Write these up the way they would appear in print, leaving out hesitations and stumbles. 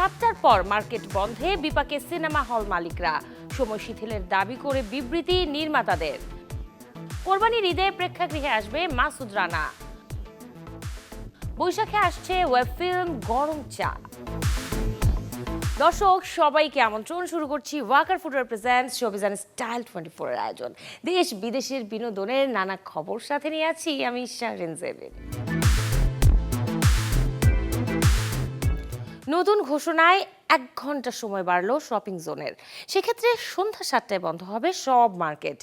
7টার পর মার্কেট বন্ধে বিপাকে সিনেমা হল মালিকরা, সময় শিথিলের দাবি করে বিবৃতি নির্মাতাদের। কোরবানির ঈদে প্রেক্ষাগৃহে আসবে মাসুদ রানা। বৈশাখে আসছে ওয়েব ফিল্ম গরম চা। দর্শক সবাইকে আমন্ত্রণ, শুরু করছি Walker footwear presents showbiz and style 24 এর আয়োজন। দেশ বিদেশের বিনোদনের নানা খবর সাথে নিয়ে আছি আমি শাহরিন জেবিন। নতুন ঘোষণায় 1 ঘন্টা সময় বাড়ল শপিং জোনের। সেক্ষেত্রে সন্ধ্যা 7টায় বন্ধ হবে সব মার্কেট।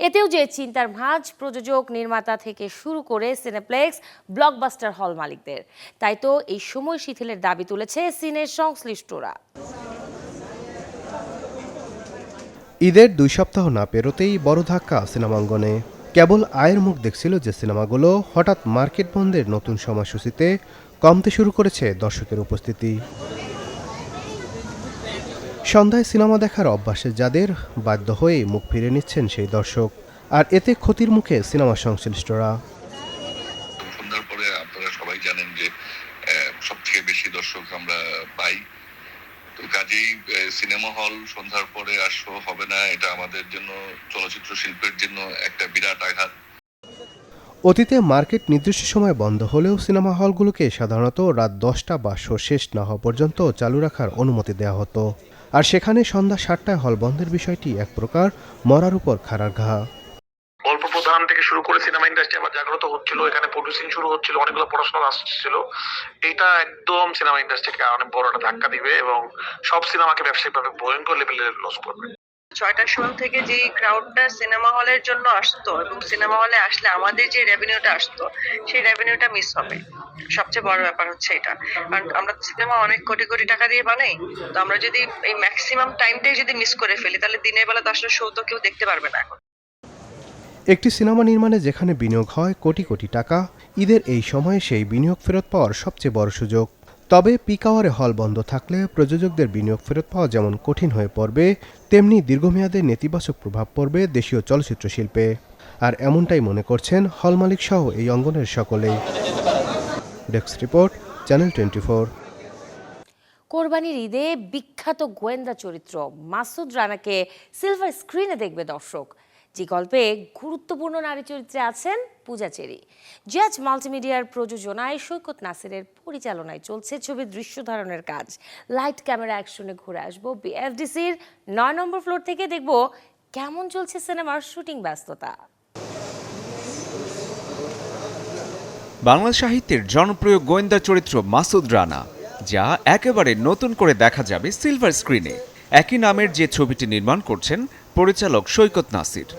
এতেও যে চিন্তার ভাঁজ প্রযোজক, নির্মাতা থেকে শুরু করে সিনেপ্লেক্স, ব্লকবাস্টার হল মালিকদের। তাই তো এই সময় শিথিলের দাবি তুলেছে সিনের সংশ্লিষ্টরা। ঈদের 2 সপ্তাহ না পেরোতেই বড় ধাক্কা সিনেমাঙ্গনে। কেবল আয়ের মুখ দেখছিল যে সিনেমাগুলো, হঠাৎ মার্কেট বন্ধের নতুন সময়সূচিতে কমতে শুরু করেছে দর্শকের উপস্থিতি। সন্ধ্যায় সিনেমা দেখার অভ্যাসে যাদের, বাধ্য হয়ে মুখ ফিরে নিচ্ছেন সেই দর্শক। আর এতে ক্ষতির মুখে সিনেমা সংশ্লিষ্টরা। সন্ধ্যার পরে আপনারা সবাই জানেন যে সবথেকে বেশি দর্শক আমরা পাই, তো কাজেই সিনেমা হল সন্ধ্যার পরে আর শো হবে না, এটা আমাদের জন্য, চলচ্চিত্র শিল্পের জন্য একটা বিরাট আঘাত। অতীতে মার্কেট নির্দিষ্ট সময় বন্ধ হলেও সিনেমা হলগুলোকে সাধারণত রাত 10টা বা শো শেষ না হওয়া পর্যন্ত চালু রাখার অনুমতি দেওয়া হতো। আর সেখানে সন্ধ্যা 7টায় হল বন্ধের বিষয়টি এক প্রকার মরার উপর খাড়ার ঘা। অল্প প্রধান থেকে শুরু করে সিনেমা ইন্ডাস্ট্রি আবার জাগ্রত হচ্ছিল, এখানে প্রডিউসিং শুরু হচ্ছিল, অনেকগুলো পড়াশোনা আসছিল। এটা একদম সিনেমা ইন্ডাস্ট্রিকে অনেক বড় একটা ধাক্কা দিবে এবং সব সিনেমাকে ব্যবসায়িকভাবে ভয়ঙ্কর লেভেলে লস করবে। 6টার সময় থেকে যে ক্রাউডটা সিনেমা হলের জন্য আসতো এবং সিনেমা হলে আসলে আমাদের যে রেভিনিউটা আসতো সেই রেভিনিউটা মিস হবে। সবচেয়ে বড় ব্যাপার হচ্ছে এটা, কারণ আমরা সিনেমা অনেক কোটি কোটি টাকা দিয়ে বানাই, তো আমরা যদি এই ম্যাক্সিমাম টাইমটাই যদি মিস করে ফেলি তাহলে দিনের বেলা তো আসলে শো তো কেউ দেখতে পারবে না। এখন একটি সিনেমা নির্মাণে যেখানে বিনিয়োগ হয় কোটি কোটি টাকা, ঈদের এই সময়ে সেই বিনিয়োগ ফেরত পাওয়ার সবচেয়ে বড় সুযোগ। তবে পিক আওয়ারে হল বন্ধ থাকলে প্রযোজকদের বিনিয়োগ ফেরত পাওয়া যেমন কঠিন হয়ে পড়বে, তেমনি দীর্ঘমেয়াদে নেতিবাচক প্রভাব পড়বে দেশীয় চলচ্চিত্র শিল্পে। আর এমনটাই মনে করছেন হল মালিক সহ এই অঙ্গনের সকলেই। Desk report, channel 24। কোরবানির ঈদে বিখ্যাত গোয়েন্দা চরিত্র মাসুদ রানাকে সিলভার স্ক্রিনে দেখবে দর্শক। যে গল্পে গুরুত্বপূর্ণ নারী চরিত্রে আছেন পূজা চেরি। জাজ মাল্টিমিডিয়ার প্রযোজনায় সৈকত নাসিরের পরিচালনায় চলছে ছবির দৃশ্য ধারণের কাজ। লাইট ক্যামেরা অ্যাকশনে ঘুরে আসবো বিএফডিসির 9 নম্বর ফ্লোর থেকে, দেখব কেমন চলছে সিনেমার শুটিং ব্যস্ততা। বাংলা সাহিত্যের জনপ্রিয় গোয়েন্দা চরিত্র মাসুদ রানা, যা একেবারে নতুন করে দেখা যাবে সিলভার স্ক্রিনে। একই নামের যে ছবিটি নির্মাণ করছেন পরিচালক সৈকত নাসির।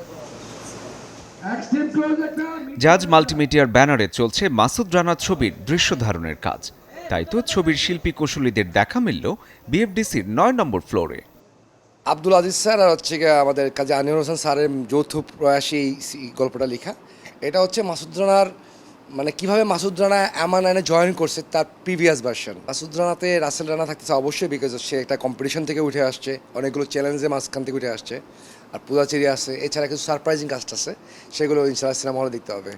জাজ মাল্টিমিডিয়ার ব্যানারে চলছে মাসুদ রানা ছবির দৃশ্য ধারণের কাজ। তাই তো ছবির শিল্পী কুশলীদের দেখা মিলল বিএফডিসির 9 নম্বর ফ্লোরে। আব্দুল আজিজ স্যার আর হচ্ছে আমাদের কাজী আনিউর হোসেন স্যারের যৌথ প্রয়াসে এই গল্পটা লেখা। এটা হচ্ছে মাসুদ রানার, মানে কিভাবে মাসুদ রানা এমন আইনে জয়েন করছে তার প্রিভিয়াস ভার্সন। মাসুদ রানাতে রাসেল রানা থাকতেছে অবশ্যই, বিকজ সে একটা কম্পিটিশন থেকে উঠে আসছে, অনেকগুলো চ্যালেঞ্জে মাঝখান থেকে উঠে আসছে। আর পূজা চেরি আছে, এছাড়া কিছু সারপ্রাইজিং কাস্ট আছে, সেগুলো ইনশাআল্লাহ সিনেমা হলে দেখতে হবে।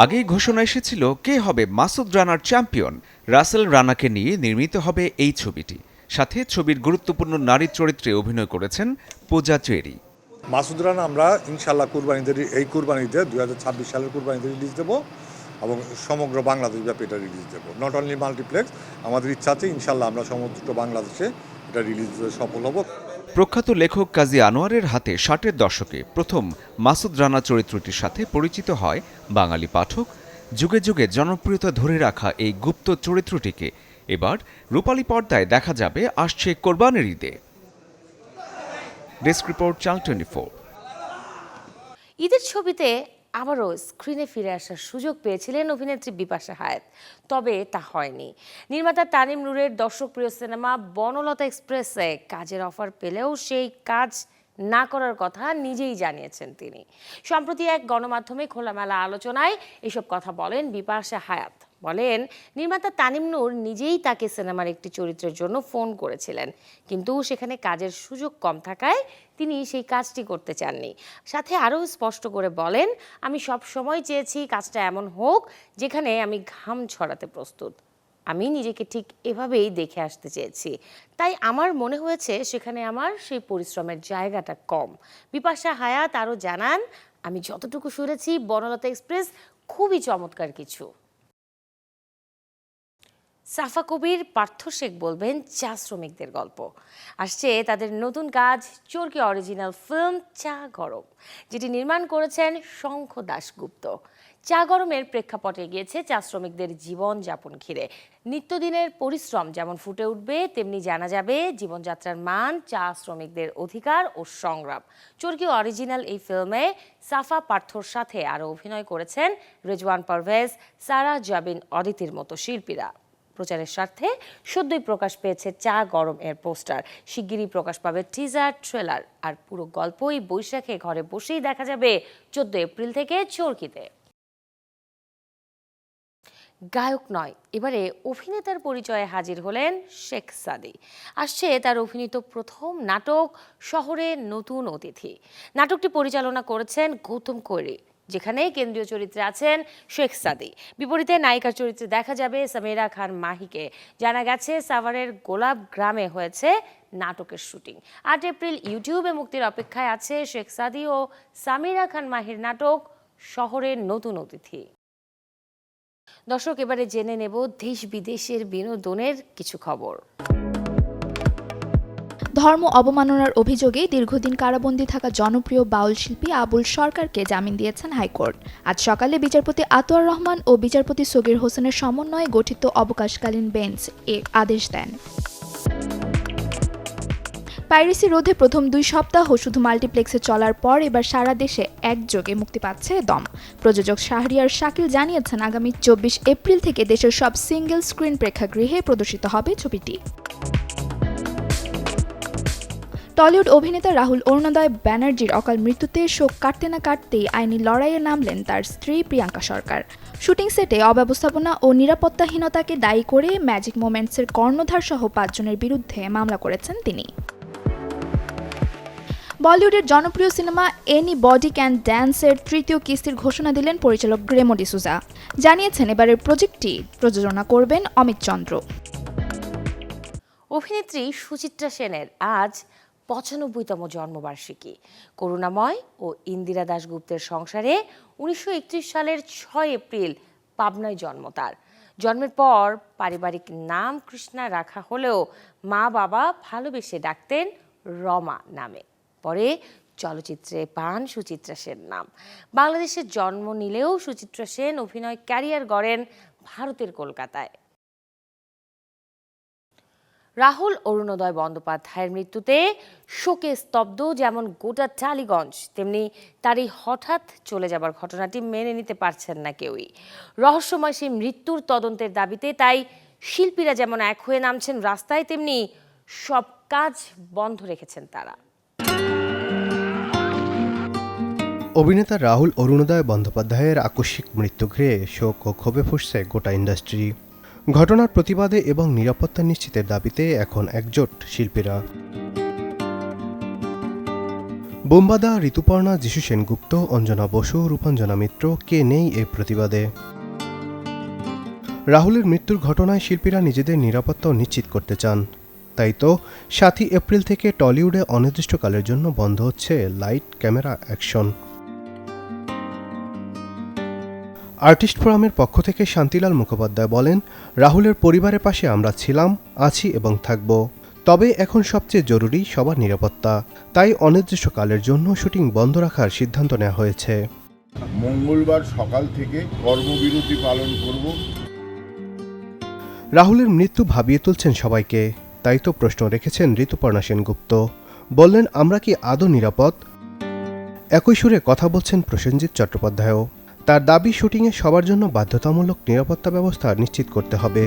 আগেই ঘোষণা এসেছিল কে হবে মাসুদ রানার চ্যাম্পিয়ন। রাসেল রানাকে নিয়ে নির্মিত হবে এই ছবিটি। সাথে ছবির গুরুত্বপূর্ণ নারী চরিত্রে অভিনয় করেছেন পূজা চেরি। মাসুদ রানা আমরা ইনশাআল্লাহ এই কুরবানিতে 2026 সালের কুরবানিতে রিলিজ দেবো এবং সমগ্র বাংলাদেশ ব্যাপী এটা রিলিজ দেবো। নট অনলি মাল্টিপ্লেক্স, আমাদের ইচ্ছা আছে ইনশাআল্লাহ আমরা সমগ্র বাংলাদেশে এটা রিলিজ সফল হব। প্রখ্যাত লেখক কাজী আনোয়ারের হাতে 60-এর দশকে প্রথম মাসুদ রানা চরিত্রটির সাথে পরিচিত হয় বাঙালি পাঠক। যুগে যুগে জনপ্রিয়তা ধরে রাখা এই গুপ্ত চরিত্রটিকে এবার রূপালী পর্দায় দেখা যাবে আসছে কোরবানির ঈদে। Desk report, channel 24। ঈদের ছবিতে আবারও স্ক্রিনে ফিরে আসার সুযোগ পেয়েছিলেন অভিনেত্রী বিপাশা হায়াত, তবে তা হয়নি। নির্মাতা তানিম নূরের দর্শকপ্রিয় সিনেমা বনলতা এক্সপ্রেসে কাজের অফার পেলেও সেই কাজ না করার কথা নিজেই জানিয়েছেন তিনি। সম্প্রতি এক গণমাধ্যমে খোলামেলা আলোচনায় এসব কথা বলেন বিপাশা হায়াত। বলেন, নির্মাতা তানিম নূর নিজেই তাকে সিনেমার একটি চরিত্রের জন্য ফোন করেছিলেন, কিন্তু সেখানে কাজের সুযোগ কম থাকায় তিনি সেই কাজটি করতে চাননি। সাথে আরও স্পষ্ট করে বলেন, আমি সব সময় চেয়েছি কাজটা এমন হোক যেখানে আমি ঘাম ছড়াতে প্রস্তুত। আমি নিজেকে ঠিক এভাবেই দেখে আসতে চেয়েছি, তাই আমার মনে হয়েছে সেখানে আমার সেই পরিশ্রমের জায়গাটা কম। বিপাশা হায়াত আরও জানান, আমি যতটুকু শুনেছি বনলতা এক্সপ্রেস খুবই চমৎকার কিছু। সাফা কবির, পার্থ শেখ বলবেন চা শ্রমিকদের গল্প। আসছে তাদের নতুন কাজ চরকি অরিজিনাল ফিল্ম চা গরম, যেটি নির্মাণ করেছেন শঙ্খ দাশগুপ্ত। চা গরমের প্রেক্ষাপটে গিয়েছে চা শ্রমিকদের জীবন যাপন ঘিরে। নিত্যদিনের পরিশ্রম যেমন ফুটে উঠবে, তেমনি জানা যাবে জীবনযাত্রার মান, চা শ্রমিকদের অধিকার ও সংগ্রাম। চরকি অরিজিনাল এই ফিল্মে সাফা, পার্থর সাথে আরও অভিনয় করেছেন রেজওয়ান পারভেজ, সারা জাবিন, অদিতির মতো শিল্পীরা। প্রচারের স্বার্থে সদ্যই প্রকাশ পেয়েছে চা গরম এর পোস্টার। শিগগিরই প্রকাশ পাবে টিজার, ট্রেলার, আর পুরো গল্পই বৈশাখে ঘরে বসেই দেখা যাবে 14 এপ্রিল থেকে চরকিতে। গায়ক নয়, এবারে অভিনেতার পরিচয়ে হাজির হলেন শেখ সাদী। আসছে তার অভিনীত প্রথম নাটক শহরে নতুন অতিথি। নাটকটি পরিচালনা করেছেন গৌতম কৈরি, যেখানে কেন্দ্রীয় চরিত্রে আছেন শেখ সাদী। বিপরীতে নায়িকার চরিত্রে দেখা যাবে সামিরা খান মাহিকে। জানা গেছে সাভারের গোলাপ গ্রামে হয়েছে নাটকের শুটিং। 8 এপ্রিল ইউটিউবে মুক্তির অপেক্ষায় আছে শেখ সাদী ও সামিরা খান মাহির নাটক শহরের নতুন অতিথি। দর্শক, এবারে জেনে নেব দেশ বিদেশের বিনোদনের কিছু খবর। ধর্ম অবমাননার অভিযোগে দীর্ঘদিন কারাবন্দী থাকা জনপ্রিয় বাউল শিল্পী আবুল সরকারকে জামিন দিয়েছেন হাইকোর্ট। আজ সকালে বিচারপতি আতোয়ার রহমান ও বিচারপতি সগির হোসেনের সমন্বয়ে গঠিত অবকাশকালীন বেঞ্চ এ আদেশ দেন। পাইরেসি রোধে প্রথম 2 সপ্তাহ শুধু মাল্টিপ্লেক্সে চলার পর এবার সারা দেশে একযোগে মুক্তি পাচ্ছে দম। প্রযোজক শাহরিয়ার শাকিল জানিয়েছেন, আগামী 24 এপ্রিল থেকে দেশের সব সিঙ্গেল স্ক্রিন প্রেক্ষাগৃহে প্রদর্শিত হবে ছবিটি। টলিউড অভিনেতা রাহুল অরুণোদয় ব্যানার্জির অকাল মৃত্যুতে শোক কাটতে না কাটতেই আইনি লড়াইয়ে নামলেন তার স্ত্রী প্রিয়াঙ্কা সরকার। শুটিং সেটে অব্যবস্থাপনা ও নিরাপত্তাহীনতাকে দায়ী করে ম্যাজিক মোমেন্টসের কর্ণধার সহ 5 জনের বিরুদ্ধে মামলা করেছেন তিনি। বলিউডের জনপ্রিয় সিনেমা এনি বডি ক্যান ড্যান্সের 3য় কিস্তির ঘোষণা দিলেন পরিচালক গ্রেমো ডিসুজা। জানিয়েছেন, এবারের প্রজেক্টটি প্রযোজনা করবেন অমিত চন্দ্র। অভিনেত্রী সুচিত্রা সেনের আজ 95তম জন্মবার্ষিকী। করুণাময় ও ইন্দিরা দাশগুপ্তের সংসারে 1931 সালের 6 এপ্রিল পাবনায় জন্ম তার। জন্মের পর পারিবারিক নাম কৃষ্ণা রাখা হলেও মা বাবা ভালোবেসে ডাকতেন রমা নামে। পরে চলচ্চিত্রে পান সুচিত্রা সেন নাম। বাংলাদেশে জন্ম নিলেও সুচিত্রা সেন অভিনয় ক্যারিয়ার গড়েন ভারতের কলকাতায়। রাহুল অরুণোদয় বন্দ্যোপাধ্যায়ের মৃত্যুতে শোকে স্তব্ধ যেমন গোটা টালিগঞ্জ, তেমনি তার এই হঠাৎ চলে যাবার ঘটনাটি মেনে নিতে পারছেন না কেউই। রহস্যময় সেই মৃত্যুর তদন্তের দাবিতে তাই শিল্পীরা যেমন এক হয়ে নামছেন রাস্তায়, তেমনি সব কাজ বন্ধ রেখেছেন তারা। অভিনেতা রাহুল অরুণোদয় বন্দ্যোপাধ্যায়ের আকস্মিক মৃত্যু ঘিরে শোক ও ক্ষোভে ফুঁসছে গোটা ইন্ডাস্ট্রি। ঘটনার প্রতিবাদে এবং নিরাপত্তা নিশ্চিতের দাবিতে এখন একজোট শিল্পীরা। বোমবাদা, ঋতুপর্ণা, যিশু সেনগুপ্ত, অঞ্জনা বসু, রূপাঞ্জনা মিত্র কে নেই এই প্রতিবাদে। রাহুলের মৃত্যুর ঘটনায় শিল্পীরা নিজেদের নিরাপত্তা নিশ্চিত করতে চান। তাই তো 7 এপ্রিল থেকে টলিউডে অনির্দিষ্টকালের জন্য বন্ধ হচ্ছে লাইট, ক্যামেরা, অ্যাকশন। আর্টিস্ট ফোরামের পক্ষ থেকে শান্তিলাল মুখোপাধ্যায় বলেন, রাহুলের পরিবারের পাশে আমরা ছিলাম, আছি এবং থাকব। তবে এখন সবচেয়ে জরুরি সবার নিরাপত্তা। তাই অনির্দিষ্টকালের জন্য শুটিং বন্ধ রাখার সিদ্ধান্ত নেওয়া হয়েছে। মঙ্গলবার সকাল থেকে কর্মবিরতি পালন করব। রাহুলের মৃত্যু ভাবিয়ে তুলছেন সবাইকে, তাই তো প্রশ্ন রেখেছেন ঋতুপর্ণা সেনগুপ্ত। বললেন, আমরা কি আদৌ নিরাপদ? একই সুরে কথা বলছেন প্রসেনজিৎ চট্টোপাধ্যায়ও। তার দাবি, শুটিংয়ে সবার জন্য বাধ্যতামূলক নিরাপত্তা ব্যবস্থা নিশ্চিত করতে হবে।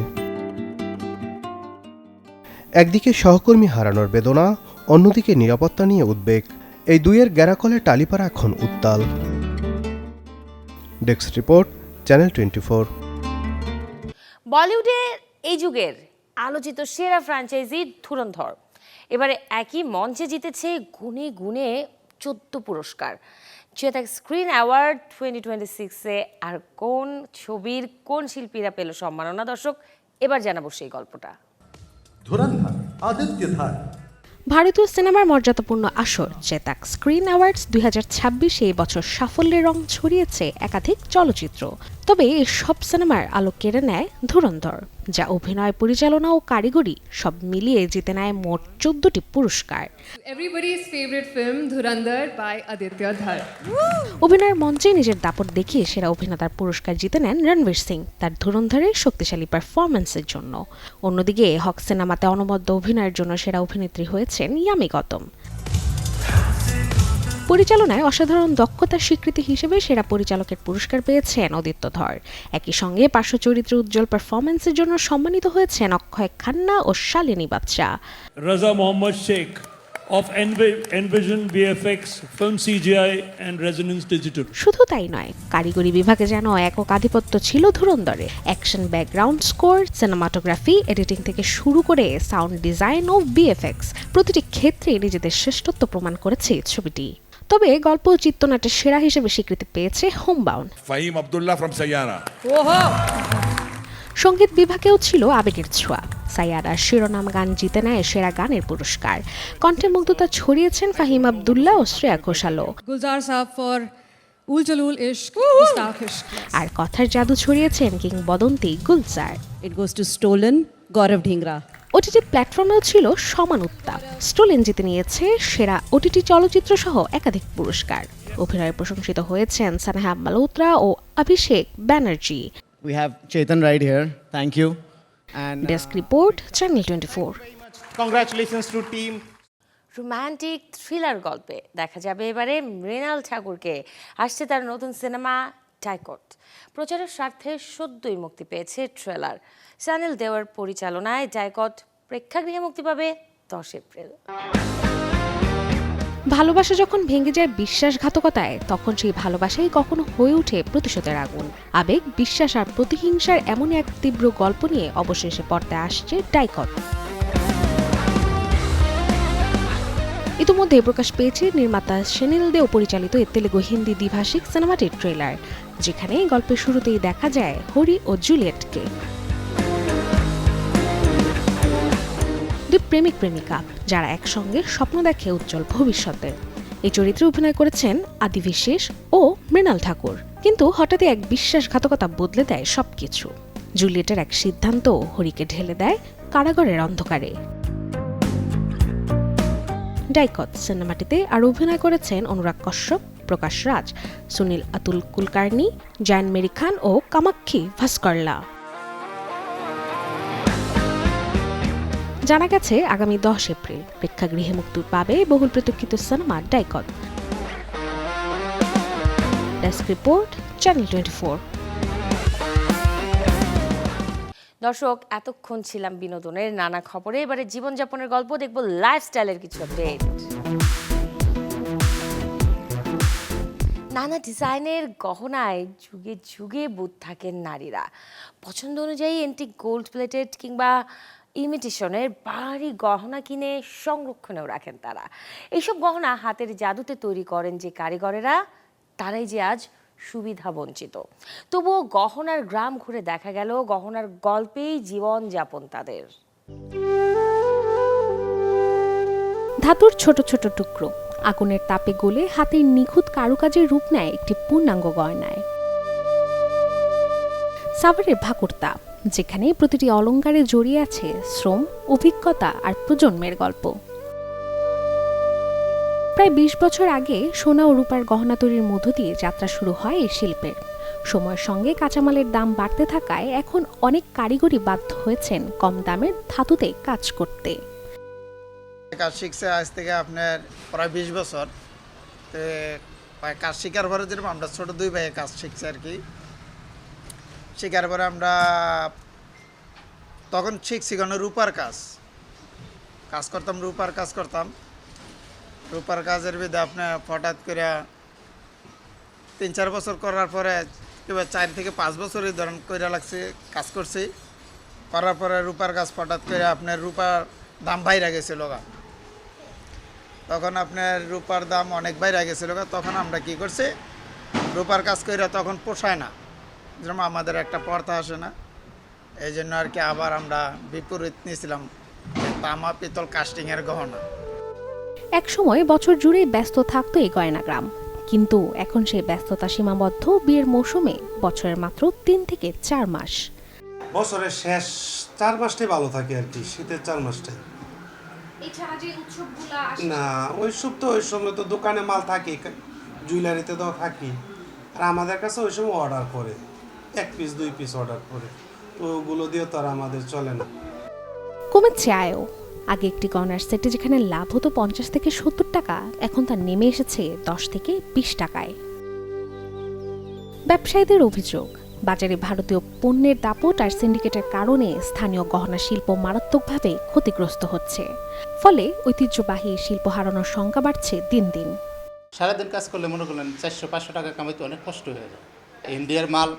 একদিকে সহকর্মী হারানোর বেদনা, অন্যদিকে নিরাপত্তা নিয়ে উদ্বেগ। এই দুইয়ের গ্যারাকলে টালিপাড়া এখন উত্তাল। Desk report, channel 24। বলিউডে এই যুগের আলোচিত সেরা ফ্র্যাঞ্চাইজি ধুরন্ধর এবারে একই মঞ্চে জিতেছে গুণে গুণে 14 পুরস্কার। চেতাক স্ক্রিন অ্যাওয়ার্ড 2026-এ আর কোন ছবির কোন শিল্পীরা পেল সম্মাননা? দর্শক, এবার জানাবো সেই গল্পটা। ধুরন্ধর, আদিত্যধার। ভারতীয় সিনেমার মর্যাদাপূর্ণ আসর চেতাক স্ক্রিন অ্যাওয়ার্ডস 2026 এই বছর সাফল্যের রং ছড়িয়েছে একাধিক চলচ্চিত্র। তবে এই সব সিনেমার আলো কেড়ে নেয় ধুরন্ধর, যা অভিনয়, পরিচালনা ও কারিগরি সব মিলিয়ে জিতে নেয় মোট 14টি পুরস্কার। Everybody's favorite film Dhurandhar by Aditya Dhar. অভিনয়ের মঞ্চে নিজের দাপট দেখিয়ে সেরা অভিনেতার পুরস্কার জিতে নেন রণবীর সিং তার ধুরন্ধরের শক্তিশালী পারফরম্যান্সের জন্য। অন্যদিকে হক সিনেমাতে অনবদ্য অভিনয়ের জন্য সেরা অভিনেত্রী হয়েছেন ইয়ামি গৌতম। পরিচালনায় অসাধারণ দক্ষতার স্বীকৃতি হিসেবে সেরা পরিচালকের পুরস্কার পেয়েছেন আদিত্য ধর। একই সঙ্গে পার্শ্ব চরিত্রে উজ্জ্বল পারফরম্যান্সের জন্য সম্মানিত হয়েছেন অক্ষয় খান্না ও শালিনী বাদশা। রাজা Mohammad Sheikh of Envision VFX, Film CGI and Resonance Digital. শুধু তাই নয়, কারিগরি বিভাগে যেন একক আধিপত্য ছিল ধুরন্ধরে। Action, background score, cinematography, editing থেকে শুরু করে সাউন্ড ডিজাইন ও ভিএফএক্স প্রতিটি ক্ষেত্রে নিজেদের শ্রেষ্ঠত্ব প্রমাণ করেছে ছবিটি। তবে গল্প ও চিত্রনাট্যের সেরা হিসেবে স্বীকৃতি পেয়েছে হোমবাউন্ড। ফাহিম আব্দুল্লাহ ফ্রম সাইয়ারা। সঙ্গীত বিভাগেও ছিল আবেগের ছোঁয়া। সাইয়ারার শিরোনাম গান জিতে নেয় সেরা গানের পুরস্কার। কণ্ঠে মুগ্ধতা ছড়িয়েছেন ফাহিম আব্দুল্লাহ ও Shreya ঘোষালও। Gulzar Saab for Ul Jalul Ishq, Gustaq Ishq. আর কথার জাদু ছড়িয়েছেন কিংবদন্তি Gulzar. It goes to Stolen, Gaurav Dhingra. OTT প্ল্যাটফর্মেও ছিল সমান উত্তাপ। স্টোলেন জিতে নিয়েছে সেরা ওটিটি চলচ্চিত্র সহ একাধিক পুরস্কার। অভিনয়ে প্রশংসিত হয়েছেন সানেহা মালহোত্রা ও Abhishek Banerjee. We have Chetan right here. Thank you. And desk report, channel 24। congratulations to team. Romantic thriller গল্পে দেখা যাবে এবারে মৃণাল ঠাকুরকে। আসছে তার নতুন সিনেমা ডাইকট। প্রচারের স্বার্থে সদ্যই মুক্তি পেয়েছে ট্রেলার। চ্যানেল দেওয়ার পরিচালনায় ডাইকট প্রেক্ষাগৃহে মুক্তি পাবে 10 এপ্রিল। ভালোবাসা যখন ভেঙে যায় বিশ্বাসঘাতকতায়, তখন সেই ভালোবাসাই কখনো হয়ে ওঠে প্রতিশোধের আগুন। আবেগ, বিশ্বাস আর প্রতিহিংসার এমনই এক তীব্র গল্প নিয়ে অবশেষে পর্দায় আসছে ডাইকট। ইতিমধ্যে প্রকাশ পেয়েছে নির্মাতা সেনিল দেও পরিচালিত এই তেলেগু হিন্দি দ্বিভাষিক সিনেমাটির ট্রেলার, যেখানে গল্পের শুরুতেই দেখা যায় হরি ও জুলিয়েটকে। দুই প্রেমিক প্রেমিকা যারা একসঙ্গে স্বপ্ন দেখে উজ্জ্বল ভবিষ্যতের। এই চরিত্রে অভিনয় করেছেন আদি বিশেষ ও মৃণাল ঠাকুর। কিন্তু হঠাৎই এক বিশ্বাসঘাতকতা বদলে দেয় সবকিছু। জুলিয়েটের এক সিদ্ধান্ত হরিকে ঢেলে দেয় কারাগারের অন্ধকারে। ডাইকট সিনেমাটিতে আর অভিনয় করেছেন অনুরাগ কশ্যপ, প্রকাশ রাজ, সুনীল আতুল কুলকার্নি, জায়ন মেরি খান ও কামাক্ষী ভাস্করলা। জানা গেছে আগামী 10 এপ্রিল প্রেক্ষাগৃহে মুক্তি পাবে বহুল প্রতীক্ষিত সিনেমা ডাইকট। Desk report, channel 24। দর্শক, এতক্ষণ ছিলাম বিনোদনের নানা খবরে। এবারে জীবনযাপনের গল্প দেখব, লাইফস্টাইলের কিছু আপডেট। নানা ডিজাইনের গহনায় যুগে যুগে বুঁদ থাকেন নারীরা। পছন্দ অনুযায়ী এন্টিক গোল্ড প্লেটেড কিংবা ইমিটেশনের ভারী গহনা কিনে সংরক্ষণেও রাখেন তারা। এইসব গহনা হাতের জাদুতে তৈরি করেন যে কারিগরেরা, তারাই যে আজ সুবিধা বঞ্চিত। তবুও গহনার গ্রাম ঘুরে দেখা গেল গহনার গল্পেই জীবন যাপন তাদের। ধাতুর ছোট ছোট টুকরো আগুনের তাপে গলে হাতের নিখুঁত কারুকাজের রূপ নেয় একটি পূর্ণাঙ্গ গয়নায়। সাভারের ভাকুরতা, যেখানে প্রতিটি অলংকারে জড়িয়ে আছে শ্রম, অভিজ্ঞতা আর প্রজন্মের গল্প। প্রায় 20 বছর আগে সোনা ও রূপার গহনা তৈরির মধ্য দিয়ে যাত্রা শুরু হয় এই শিল্পের। সময়ের সঙ্গে কাঁচামালের দাম বাড়তে থাকায় এখন অনেক কারিগরই বাধ্য হয়েছেন কম দামের ধাতুতে কাজ করতে। কাজ শিখছে আজ থেকে আপনার প্রায় 20 বছর। তো কাজ শিকার পরে যেরকম আমরা ছোট 2 ভাইয়ে কাজ শিখছি আর কি। শিকার পরে আমরা তখন শিখছি কেন রূপার কাজ করতাম, রূপার কাজ করতাম। রূপার কাজের ভিতরে আপনার হঠাৎ করে 3-4 বছর করার পরে এবার 4 থেকে 5 বছরই ধরেন কইরা লাগছে কাজ করছি। করার পরে রূপার কাজ হঠাৎ করে আপনার রূপার দাম বাইরে গেছে লগা। তখন আপনার রূপার দাম অনেক বাইরে গেছিলো, তখন আমরা কি করছি, রূপার কাজ করে তখন পোষায় না, যেরকম আমাদের একটা পর্দা আসে না, এই জন্য আর কি আবার আমরা বিপরীত নিয়েছিলাম তামা পিতল কাস্টিংয়ের গহনা। একসময় বছর জুড়ে ব্যস্ত থাকতো এই গয়না গ্রাম, কিন্তু এখন সেই ব্যস্ততা সীমাবদ্ধ বিয়ের মৌসুমে, বছরের মাত্র 3 থেকে 4 মাস। বছরের শেষ 4 মাসটাই ভালো থাকে আর কি, শীতের 4 মাসটাই। না ওইসব তো ওই সময় তো দোকানে মাল থাকে, জুয়েলারিতে তো থাকি, আর আমাদের কাছে ওই সময় অর্ডার করে 1 পিস 2 পিস অর্ডার করে, তো ওগুলো দিয়ে তো আর আমাদের চলে না। কমেছে আয়ও। আগে একটি গয়নার সেটে যেখানে লাভ হতো 50 থেকে 70 টাকা, এখন তা নেমে এসেছে 10 থেকে 20 টাকায়। ব্যবসায়ীদের অভিযোগ, বাজারে ভারতীয় পণ্যের দাপট আর সিন্ডিকেটের কারণে স্থানীয় গহনা শিল্প মারাত্মকভাবে ক্ষতিগ্রস্ত হচ্ছে। ফলে ঐতিহ্যবাহী শিল্প হারানোর সংখ্যা বাড়ছে দিন দিন। সারাদিন কাজ করলে মনে করলেন 400-500 টাকা কামাইতে অনেক কষ্ট হয়ে যায়। ইন্ডিয়ার মাল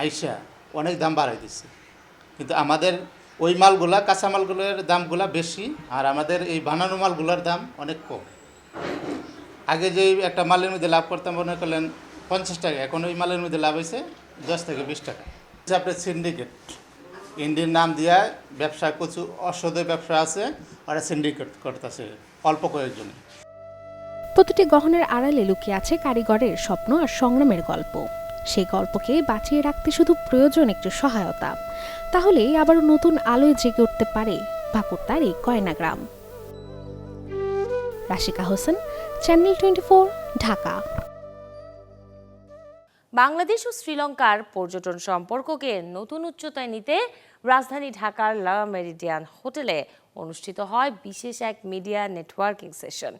আইসা অনেক দাম বাড়াই দিচ্ছে, কিন্তু আমাদের ওই মালগুলা, কাঁচা মালগুলোর দামগুলা বেশি, আর আমাদের এই বানানো মালগুলোর দাম অনেক কম। আগে যে একটা মালের মধ্যে লাভ করতাম মনে করলেন 50 টাকা, এখন ওই মালের মধ্যে লাভ হয়েছে 10 থেকে 20 টাকা। আপনার সিন্ডিকেট, ইন্ডিয়ার নাম দিয়া ব্যবসা, কিছু অসৎ ব্যবসা আছে, ওরা সিন্ডিকেট করতেছে অল্প কয়েকজন। প্রতিটি গহনার আড়ালে লুকিয়ে আছে কারিগরের স্বপ্ন আর সংগ্রামের গল্প। সেই গল্পকে বাঁচিয়ে রাখতে শুধু প্রয়োজন একটু সহায়তা, তাহলে আবার নতুন আলোয় জেগে উঠতে পারে ভাকুরতার এই গয়না গ্রাম। রাশিকা হোসেন, চ্যানেল 24, ঢাকা। বাংলাদেশ ও শ্রীলঙ্কার পর্যটন সম্পর্ককে নতুন উচ্চতায় নিতে রাজধানী ঢাকার লা মেরিডিয়ান হোটেলে অনুষ্ঠিত হয় বিশেষ এক মিডিয়া নেটওয়ার্কিং সেশন।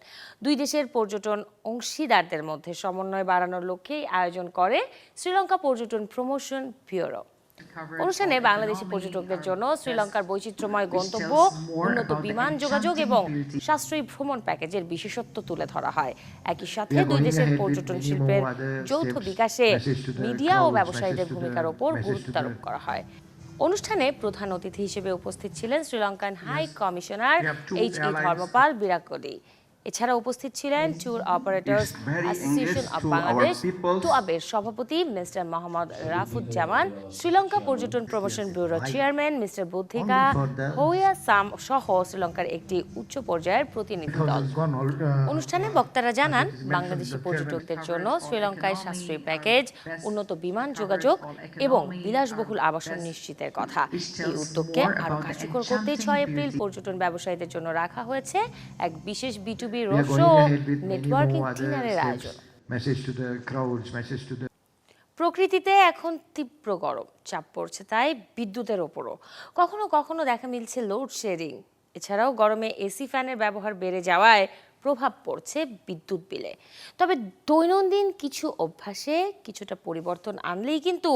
দুই দেশের পর্যটন অংশীদারদের মধ্যে সমন্বয় বাড়ানোর লক্ষ্যেই আয়োজন করে শ্রীলঙ্কা পর্যটন প্রমোশন ব্যুরো। অনুষ্ঠানে বাংলাদেশি পর্যটকদের জন্য শ্রীলঙ্কার বৈচিত্র্যময় গন্তব্য, উন্নত বিমান যোগাযোগ এবং সাশ্রয়ী ভ্রমণ প্যাকেজের বিশেষত্ব তুলে ধরা হয়। একই সাথে দুই দেশের পর্যটন শিল্পের যৌথ বিকাশে মিডিয়া ও ব্যবসায়ীদের ভূমিকার ওপর গুরুত্ব আরোপ করা হয়। অনুষ্ঠানে প্রধান অতিথি হিসেবে উপস্থিত ছিলেন Sri Lankan high commissioner H E. Dharmapala Virakali. এছাড়া উপস্থিত ছিলেন tour operators association of Bangladesh টুআবের সভাপতি মিস্টার মোহাম্মদ রাফুজ্জামান, শ্রীলঙ্কা পর্যটন promotion bureau chairman mister Buddhika হৌয়া সাম সহ শ্রীলঙ্কার একটি উচ্চ পর্যায়ের প্রতিনিধি দল। অনুষ্ঠানে বক্তারা জানান, বাংলাদেশি পর্যটকদের জন্য শ্রীলঙ্কায় সাশ্রয়ী প্যাকেজ, উন্নত বিমান যোগাযোগ এবং বিলাসবহুল আবাসন নিশ্চিতের কথা। এই উদ্যোগকে আরও কার্যকর করতে 6 এপ্রিল পর্যটন ব্যবসায়ীদের জন্য রাখা হয়েছে এক বিশেষ B2B রোড শো নেটওয়ার্কিং ডিনারের আয়োজন। প্রকৃতিতে এখন তীব্র গরম চাপ পড়ছে, তাই বিদ্যুতের ওপরও কখনো কখনো দেখা মিলছে লোডশেডিং। এছাড়াও গরমে এসি ফ্যানের ব্যবহার বেড়ে যাওয়ায় প্রভাব পড়ছে বিদ্যুৎ বিলে। তবে দৈনন্দিন কিছু অভ্যাসে কিছুটা পরিবর্তন আনলেই কিন্তু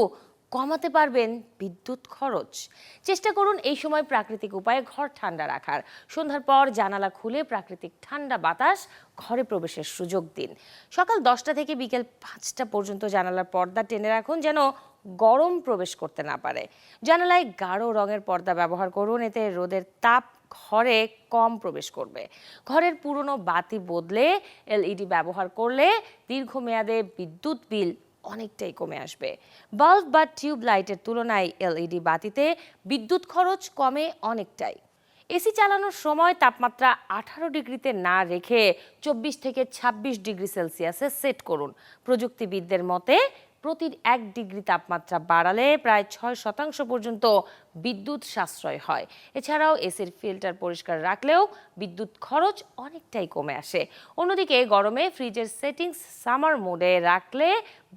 কমাতে পারবেন বিদ্যুৎ খরচ। চেষ্টা করুন এই সময় প্রাকৃতিক উপায়ে ঘর ঠান্ডা রাখার। সন্ধ্যার পর জানালা খুলে প্রাকৃতিক ঠান্ডা বাতাস ঘরে প্রবেশের সুযোগ দিন। সকাল 10টা থেকে বিকেল 5টা পর্যন্ত জানালার পর্দা টেনে রাখুন, যেন গরম প্রবেশ করতে না পারে। জানালায় গাঢ় রঙের পর্দা ব্যবহার করুন, এতে রোদের তাপ ঘরে কম প্রবেশ করবে। ঘরের পুরনো বাতি বদলে LED ব্যবহার করলে দীর্ঘমেয়াদে বিদ্যুৎ বিল অনেকটাই কমে আসবে। বাল্ব বা টিউব লাইটের তুলনায় LED বাতিতে বিদ্যুৎ খরচ কমে অনেকটাই। এসি চালানোর সময় তাপমাত্রা 18 ডিগ্রিতে না রেখে 24 থেকে 26 ডিগ্রি সেলসিয়াসে সেট করুন। প্রযুক্তিবিদদের মতে প্রতি 1 ডিগ্রি তাপমাত্রা বাড়ালে প্রায় 6% পর্যন্ত বিদ্যুৎ সাশ্রয় হয়। এছাড়াও এসির ফিল্টার পরিষ্কার রাখলেও বিদ্যুৎ খরচ অনেকটাই কমে আসে। অন্যদিকে গরমে ফ্রিজের সেটিংস সামার মোডে রাখলে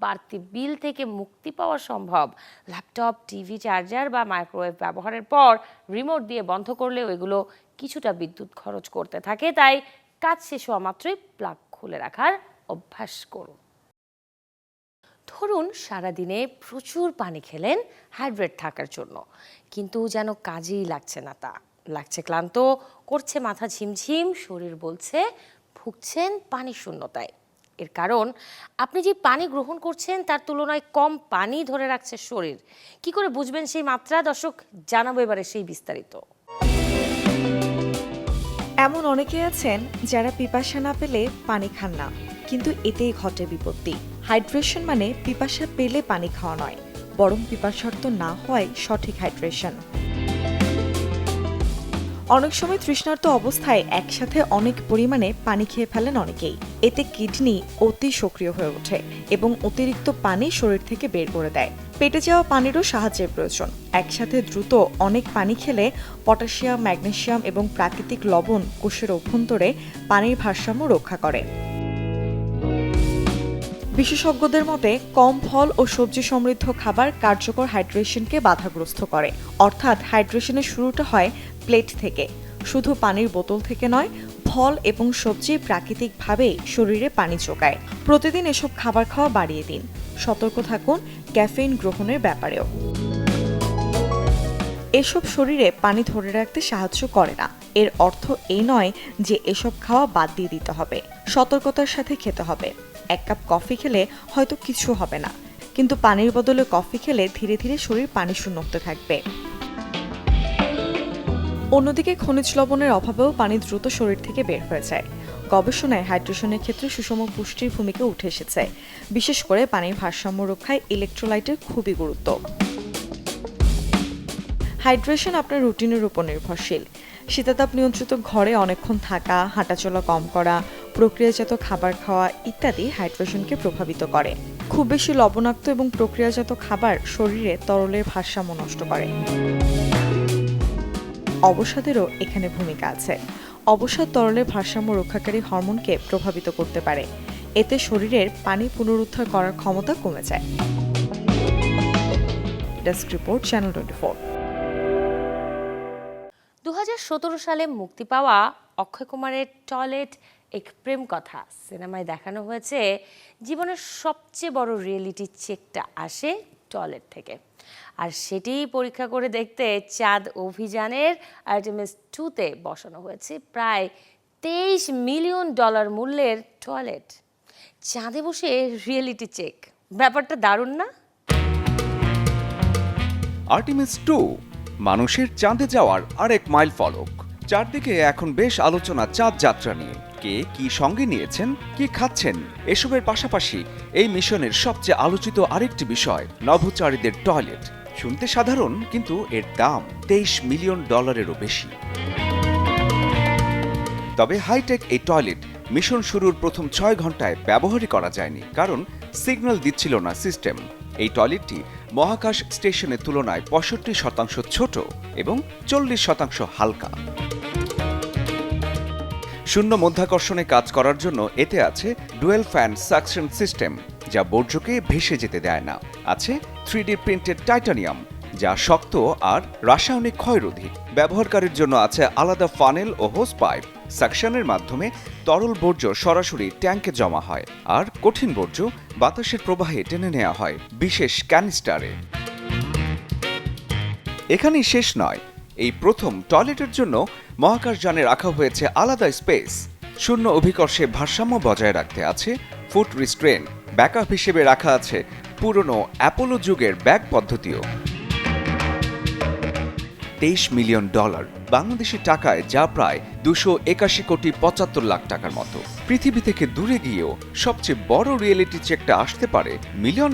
বাড়তি বিল থেকে মুক্তি পাওয়া সম্ভব। ল্যাপটপ, টিভি চার্জার বা মাইক্রোওয়েভ ব্যবহারের পর রিমোট দিয়ে বন্ধ করলেও এগুলো কিছুটা বিদ্যুৎ খরচ করতে থাকে, তাই কাজ শেষ হওয়া মাত্রই প্লাগ খুলে রাখার অভ্যাস করুন। ধরুন সারাদিনে প্রচুর পানি খেলেন হাইড্রেট থাকার জন্য, কিন্তু যেন কাজেই লাগছে না, তা লাগছে ক্লান্ত, করছে মাথা ঝিমঝিম, শরীর বলছে ভুগছেন পানি শূন্যতায়। এর কারণ আপনি যে পানি গ্রহণ করছেন তার তুলনায় কম পানি ধরে রাখছে শরীর। কি করে বুঝবেন সেই মাত্রা? দর্শক, জানাবো এবারে সেই বিস্তারিত। এমন অনেকে আছেন যারা পিপাসা না পেলে পানি খান না, কিন্তু এতেই ঘটে বিপত্তি। হাইড্রেশন মানে পিপাসা পেলে পানি খাওয়া নয়, বরং পিপাসার্ত না হয় সঠিক হাইড্রেশন। অনেক সময় তৃষ্ণার্ত অবস্থায় একসাথে অনেক পরিমাণে পানি খেয়ে ফেলেন অনেকেই। এতে কিডনি অতি সক্রিয় হয়ে ওঠে এবং অতিরিক্ত পানি শরীর থেকে বের করে দেয়। পেটে যাওয়া পানিরও সাহায্যের প্রয়োজন। একসাথে দ্রুত অনেক পানি খেলে পটাশিয়াম, ম্যাগনেসিয়াম এবং প্রাকৃতিক লবণ কোষের অভ্যন্তরে পানির ভারসাম্য রক্ষা করে। বিশেষজ্ঞদের মতে কম ফল ও সবজি সমৃদ্ধ খাবার কার্যকর হাইড্রেশনকে বাধাগ্রস্ত করে। অর্থাৎ হাইড্রেশনের শুরুটা হয় প্লেট থেকে, শুধু পানির বোতল থেকে নয়। ফল এবং সবজি প্রাকৃতিকভাবেই শরীরে পানি যোগায়। প্রতিদিন এসব খাবার খাওয়া বাড়িয়ে দিন। সতর্ক থাকুন ক্যাফেইন গ্রহণের ব্যাপারেও। এসব শরীরে পানি ধরে রাখতে সাহায্য করে না। এর অর্থ এই নয় যে এসব খাওয়া বাদ দিয়ে দিতে হবে। সতর্কতার সাথে খেতে হবে। 1 কাপ কফি খেলে হয়তো কিছু হবে না, কিন্তু পানির বদলে কফি খেলে ধীরে ধীরে শরীর পানি শূন্য হতে থাকবে। অন্যদিকে খনিজ লবণের অভাবেও পানি দ্রুত শরীর থেকে বের হয়ে যায়। গবেষণায় হাইড্রেশনের ক্ষেত্রে সুষম পুষ্টির ভূমিকা উঠে এসেছে। বিশেষ করে পানির ভারসাম্য রক্ষায় ইলেকট্রোলাইটের খুবই গুরুত্ব। হাইড্রেশন আপনার রুটিনের উপর নির্ভরশীল। শীতাতাপ নিয়ন্ত্রিত ঘরে অনেকক্ষণ থাকা, হাঁটাচলা কম করা, প্রক্রিয়াজাত খাবার খাওয়া ইত্যাদি হাইড্রেশনকে প্রভাবিত করে। খুব বেশি লবণাক্ত এবং প্রক্রিয়াজাত খাবার শরীরে তরলের ভারসাম্য নষ্ট করে। অবসাদেরও এখানে ভূমিকা আছে। অবসাদ তরলের ভারসাম্য রক্ষাকারী হরমোনকে প্রভাবিত করতে পারে। এতে শরীরের পানি পুনরুদ্ধার করার ক্ষমতা কমে যায়। Desk report, channel 24। 2017 সালে মুক্তি পাওয়া অক্ষয় কুমারের টয়লেট এক প্রেম কথা সিনেমায় দেখানো হয়েছে জীবনের সবচেয়ে বড় রিয়েলিটি চেকটা আসে টয়লেট থেকে। আর সেটি পরীক্ষা করে দেখতে চাঁদ অভিযানের আর্টেমিস 2-তে বসানো হয়েছে প্রায় $23 মিলিয়ন মূল্যের টয়লেট। চাঁদে বসে রিয়েলিটি চেক, ব্যাপারটা দারুণ না? আর্টেমিস 2 মানুষের চাঁদে যাওয়ার আরেক মাইল ফলক। চারদিকে এখন বেশ আলোচনা চাঁদ যাত্রা নিয়ে। কে কি সঙ্গে নিয়েছেন, কি খাচ্ছেন, এসবের পাশাপাশি এই মিশনের সবচেয়ে আলোচিত আরেকটি বিষয় নভোচারীদের টয়লেট। শুনতে সাধারণ, কিন্তু এর দাম $23 মিলিয়নেরও বেশি। তবে হাইটেক এই টয়লেট মিশন শুরুর প্রথম 6 ঘন্টায় ব্যবহারই করা যায়নি, কারণ সিগন্যাল দিচ্ছিল না সিস্টেম। এই টয়লেটটি মহাকাশ স্টেশনের তুলনায় 65% ছোট এবং 40% হালকা। শূন্য মধ্যাকর্ষণে কাজ করার জন্য এতে আছে ডুয়েল ফ্যান সাকশন সিস্টেম, যা বর্জ্যকে ভেসে যেতে দেয় না। আছে 3D প্রিন্টেড টাইটানিয়াম, যা শক্ত আর রাসায়নিক ক্ষয়রোধী। ব্যবহারকারীর জন্য আছে আলাদা ফানেল ও হোস পাইপ। সাকশনের মাধ্যমে তরল বর্জ্য সরাসরি ট্যাঙ্কে জমা হয়, আর কঠিন বর্জ্য বাতাসের প্রবাহে টেনে নেওয়া হয় বিশেষ ক্যানিস্টারে। এখানেই শেষ নয়, এই প্রথম টয়লেটের জন্য মহাকাশযানে রাখা হয়েছে আলাদা স্পেস। শূন্য অভিকর্ষে ভারসাম্য বজায় রাখতে আছে ফুট রিস্ট্রেন। ব্যাকআপ হিসেবে রাখা আছে পুরনো অ্যাপোলো যুগের ব্যাগ পদ্ধতিও। $23 মিলিয়ন বাংলাদেশি টাকায় যা প্রায় 281,75,00,000 টাকার মতো। পৃথিবী থেকে দূরে গিয়েও সবচেয়ে বড় রিয়েলিটি চেকটা আসতে পারে $1 মিলিয়ন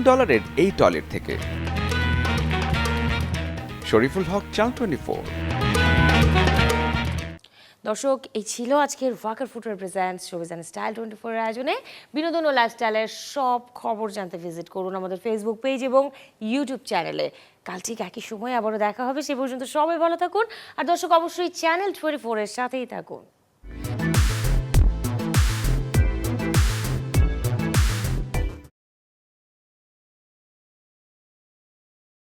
এই টয়লেট থেকে। শরীফুল হক, চ্যানেল 24। দর্শক, এই ছিল আজকের Walker footwear presents showbiz and style 24 এর আয়োজনে। বিনোদন ও লাইফস্টাইলের সব খবর জানতে ভিজিট করুন আমাদের ফেসবুক পেজ এবং ইউটিউব চ্যানেলে। কাল ঠিক একই সময় আবারও দেখা হবে। সে পর্যন্ত সবাই ভালো থাকুন। আর দর্শক, অবশ্যই চ্যানেল 24 এর সাথেই থাকুন।